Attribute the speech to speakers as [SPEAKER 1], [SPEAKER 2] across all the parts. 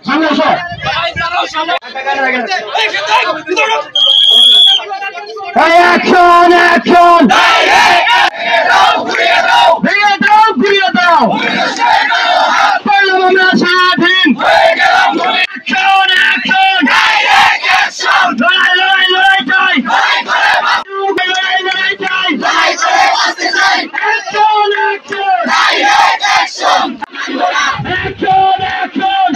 [SPEAKER 1] সামনে এসো। Action action, ঘুরিয়ে দাও ঘুরিয়ে দাও, আমরা স্বাধীন। অ্যাকশন অ্যাকশন, লড়াই লড়াই লড়াই চাই, লড়াই লড়াই চাই, অ্যাকশন অ্যাকশন, অ্যাকশন অ্যাকশন,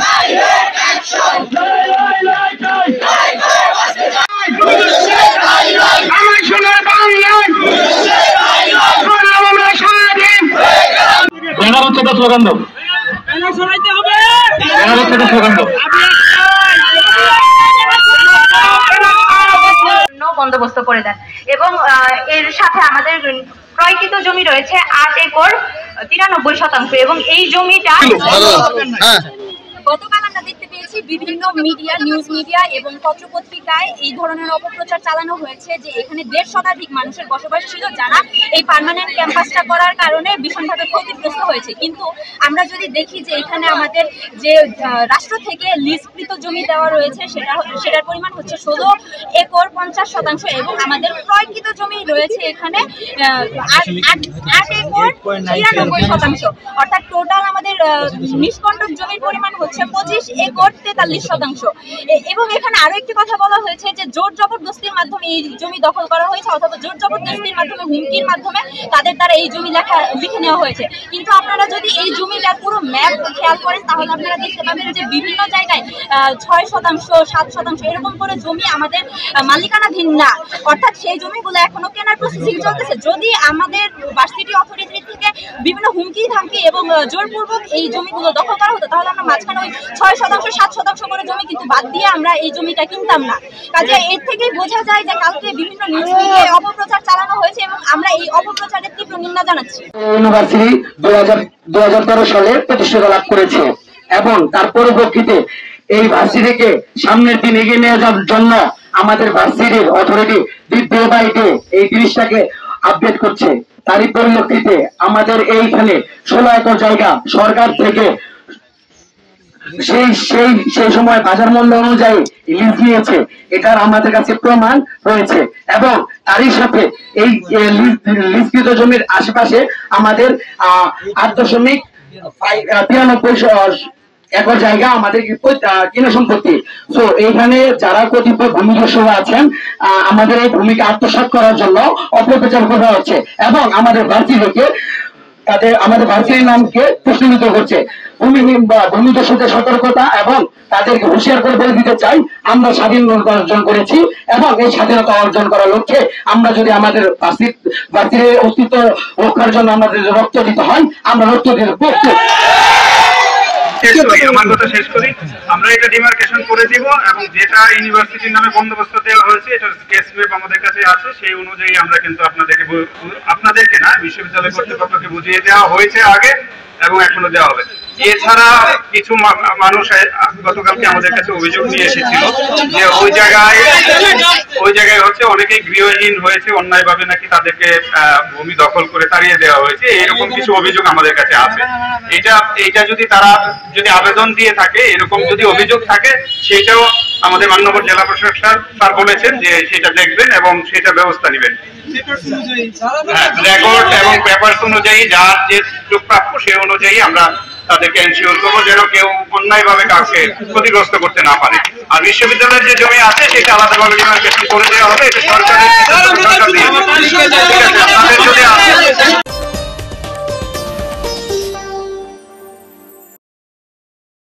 [SPEAKER 1] লড়াই লড়াই লড়াই চাই, আমার সোনার বাংলায় আমরা স্বাধীন। ব্যানার হচ্ছে তো স্লোগান দাও, ব্যানার হচ্ছে তো স্লোগান দাও।
[SPEAKER 2] বন্দোবস্ত করে দেন এবং এর সাথে আমাদের ক্রয়কৃত জমি রয়েছে 8 একর 93% এবং এই জমিটা
[SPEAKER 3] গতকাল আমরা দেখতে পেয়েছি বিভিন্ন মিডিয়া, নিউজ মিডিয়া এবং পত্রপত্রিকায় এই ধরনের অপপ্রচার চালানো হয়েছে যে এখানে 1.5 শতাধিক মানুষের বসবাস ছিল যারা এই পার্মানেন্ট ক্যাম্পাসটা করার কারণে ভীষণভাবে ক্ষতিগ্রস্ত হয়েছে। কিন্তু আমরা যদি দেখি যে এখানে আমাদের যে রাষ্ট্র থেকে লিজকৃত জমি দেওয়া রয়েছে সেটার পরিমাণ হচ্ছে 16 একর 50% এবং আমাদের ক্রয়কৃত জমি রয়েছে এখানে 8 একর 93%, অর্থাৎ টোটাল আমাদের নিষ্কণ্টক জমির পরিমাণ হচ্ছে 25 একর 43%। এবং এখানে আরো একটি কথা বলা হয়েছে যে জোর জবরদস্তির মাধ্যমে এই জমি দখল করা হয়েছে, অথবা জোর জবরদস্তির মাধ্যমে, হুমকির মাধ্যমে তাদের দ্বারা এই জমি লিখে নেওয়া হয়েছে। কিন্তু আপনারা যদি এই জমিটার পুরো ম্যাপ খেয়াল করেন তাহলে আপনারা দেখতে পাবেন যে বিভিন্ন জায়গায় 6%, 7% এরকম করে জমি আমাদের মালিকানাধীন না, অর্থাৎ সেই জমিগুলো এখনো কেনার প্রসেসিং চলতেছে। যদি আমাদের ভার্সিটি অথরিটি থেকে বিভিন্ন হুমকি ধামকি এবং জোরপূর্বক এই জমিগুলো দখল করা হতো তাহলে আমরা মাঝখানে ওই 6%, 7% করে জমি কিন্তু বাদ দিয়ে আমরা এই জমিটা কিনতাম না। কাজে এর থেকেই বোঝা যায় যে কালকে বিভিন্ন নিউজ মিডিয়ায় অপপ্রচার চালানো হয়েছে এবং আমরা এই অপপ্রচারের তীব্র নিন্দা জানাচ্ছি।
[SPEAKER 1] ইউনিভার্সিটি 2013 সালে প্রতিষ্ঠাতা লাভ করেছে এবং তার পরিপ্রেক্ষিতে এই ভার্সিটিকে সামনের দিন এগিয়ে নিয়ে যাওয়ার জন্য আমাদের ভার্সিটির অথরিটি ডে বাই ডে এই জিনিসটাকে আপডেট করছে। তারই পরিপ্রেক্ষিতে আমাদের এইখানে 16 একর জায়গা সরকার থেকে সেই সময় বাজার মূল্য অনুযায়ী লিজ নিয়েছে, এটার আমাদের কাছে প্রমাণ রয়েছে। এবং তারই সাথে এই লিজকৃত জমির আশেপাশে আমাদের 8.93 একর জায়গা আমাদের কিনা সম্পত্তি। তো এইখানে যারা কতিপয় ভূমিদস্যুরা আছেন আমাদের এই ভূমিকে আত্মসাৎ করার জন্য অপপ্রচার করা হচ্ছে এবং আমাদের ভার্সিটিকে আমাদের ভার্সিটির নামকে প্রশ্নবিদ্ধ করছে। ভূমিদস্যুদের সতর্কতা এবং তাদেরকে হুঁশিয়ার করে বলে দিতে চাই আমরা স্বাধীনতা অর্জন করেছি এবং এই স্বাধীনতা অর্জন করার লক্ষ্যে আমরা যদি আমাদের ভার্সিটির অস্তিত্ব রক্ষার জন্য আমাদের রক্ত দিতে হয় আমরা রক্ত দিতে প্রস্তুত।
[SPEAKER 4] আমার কথা শেষ করি, আমরা এটা ডিমার্কেশন করে দিব এবং যেটা ইউনিভার্সিটির নামে বন্দোবস্ত দেওয়া হয়েছে এটার কেস ম্যাপ আমাদের কাছে আছে, সেই অনুযায়ী আমরা কিন্তু আপনাদেরকে না বিশ্ববিদ্যালয় কর্তৃপক্ষকে বুঝিয়ে দেওয়া হয়েছে আগে এবং এখনো দেওয়া হবে। এছাড়া কিছু মানুষ গতকালকে আমাদের কাছে অভিযোগ নিয়ে এসেছিল যে ওই জায়গায় হচ্ছে অনেকেই গৃহহীন হয়েছে, অন্যায়ভাবে নাকি তাদেরকে ভূমি দখল করে তাড়িয়ে দেওয়া হয়েছে, এরকম কিছু অভিযোগ আমাদের কাছে আছে। এইটা যদি তারা আবেদন দিয়ে থাকে, এরকম যদি অভিযোগ থাকে সেটাও আমাদের মাননীয় জেলা প্রশাসক স্যার বলেছেন যে সেটা দেখবেন এবং সেটা ব্যবস্থা নেবেন। রেকর্ড এবং পেপারস অনুযায়ী যার যে প্রাপ্য সে অনুযায়ী আমরা তাদেরকে এনশিওর করবো যেন কেউ অন্যায়ভাবে কাউকে ক্ষতিগ্রস্ত করতে না পারে। আর বিশ্ববিদ্যালয়ের যে জমি আছে সেটা আলাদাভাবে ডিমার্কেশন করে দেওয়া হবে, এটা সরকারের